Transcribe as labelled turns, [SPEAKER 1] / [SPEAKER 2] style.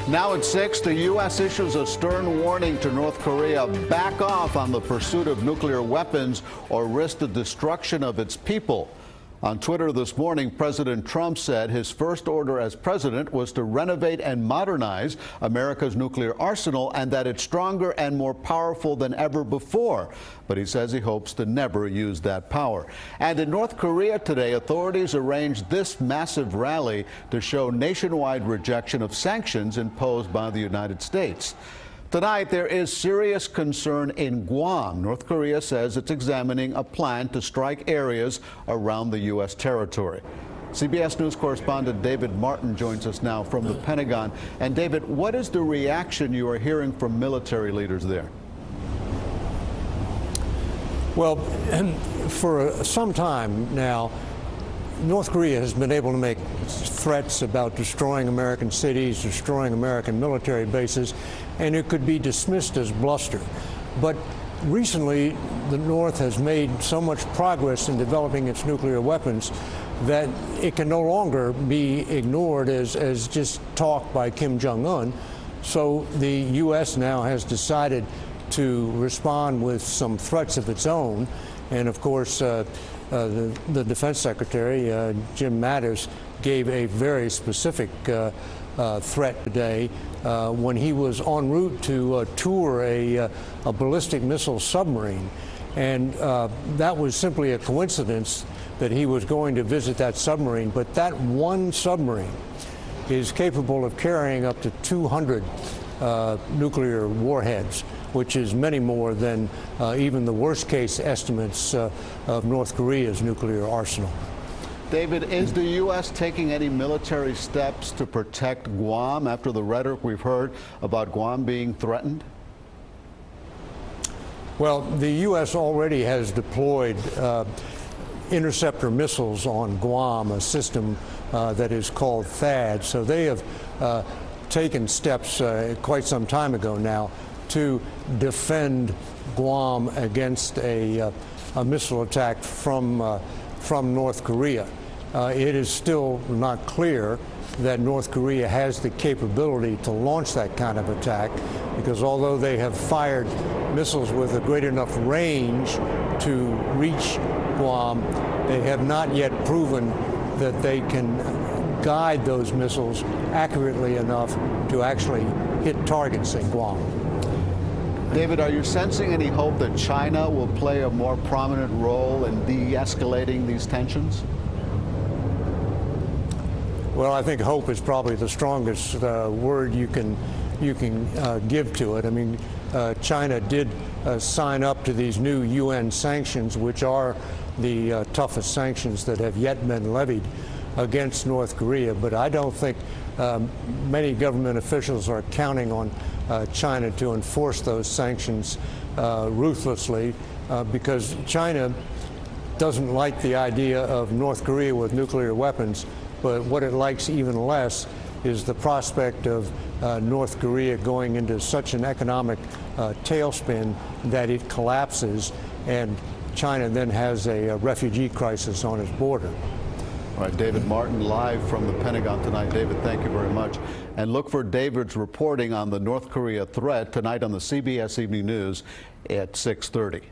[SPEAKER 1] Now at 6, the U.S. issues a stern warning to North Korea: back off on the pursuit of nuclear weapons or risk the destruction of its people. On Twitter this morning, President Trump said his first order as president was to renovate and modernize America's nuclear arsenal, and that it's stronger and more powerful than ever before. But he says he hopes to never use that power. And in North Korea today, authorities arranged this massive rally to show nationwide rejection of sanctions imposed by the United States. Tonight, there is serious concern in Guam. North Korea says it's examining a plan to strike areas around the U.S. territory. CBS News correspondent David Martin joins us now from the Pentagon. And David, what is the reaction you are hearing from military leaders there?
[SPEAKER 2] Well, for some time now, North Korea has been able to make threats about destroying American cities, destroying American military bases, and it could be dismissed as bluster. But recently, the North has made so much progress in developing its nuclear weapons that it can no longer be ignored as just talk by Kim Jong-un. So the U.S. now has decided to respond with some threats of its own. And of course, the Defense Secretary, Jim Mattis, gave a very specific threat today when he was en route to tour a ballistic missile submarine. And that was simply a coincidence that he was going to visit that submarine. But that one submarine is capable of carrying up to 200 nuclear warheads, which is many more than even the worst case estimates of North Korea's nuclear arsenal.
[SPEAKER 1] David, is the U.S. taking any military steps to protect Guam after the rhetoric we've heard about Guam being threatened?
[SPEAKER 2] Well, the U.S. already has deployed interceptor missiles on Guam, a system that is called THAAD. So they have taken steps quite some time ago now to defend Guam against a missile attack from North Korea. It is still not clear that North Korea has the capability to launch that kind of attack, because although they have fired missiles with a great enough range to reach Guam, they have not yet proven that they can guide those missiles accurately enough to actually hit targets in Guam.
[SPEAKER 1] David, are you sensing any hope that China will play a more prominent role in de-escalating these tensions?
[SPEAKER 2] Well, I think hope is probably the strongest word you can give to it. I mean, China did sign up to these new UN sanctions, which are the toughest sanctions that have yet been levied against North Korea. But I don't think many government officials are counting on China to enforce those sanctions ruthlessly, because China doesn't like the idea of North Korea with nuclear weapons, but what it likes even less is the prospect of North Korea going into such an economic tailspin that it collapses, and China then has a refugee crisis on its border.
[SPEAKER 1] All right, David Martin, live from the Pentagon tonight. David, thank you very much. And look for David's reporting on the North Korea threat tonight on the CBS Evening News at 6:30.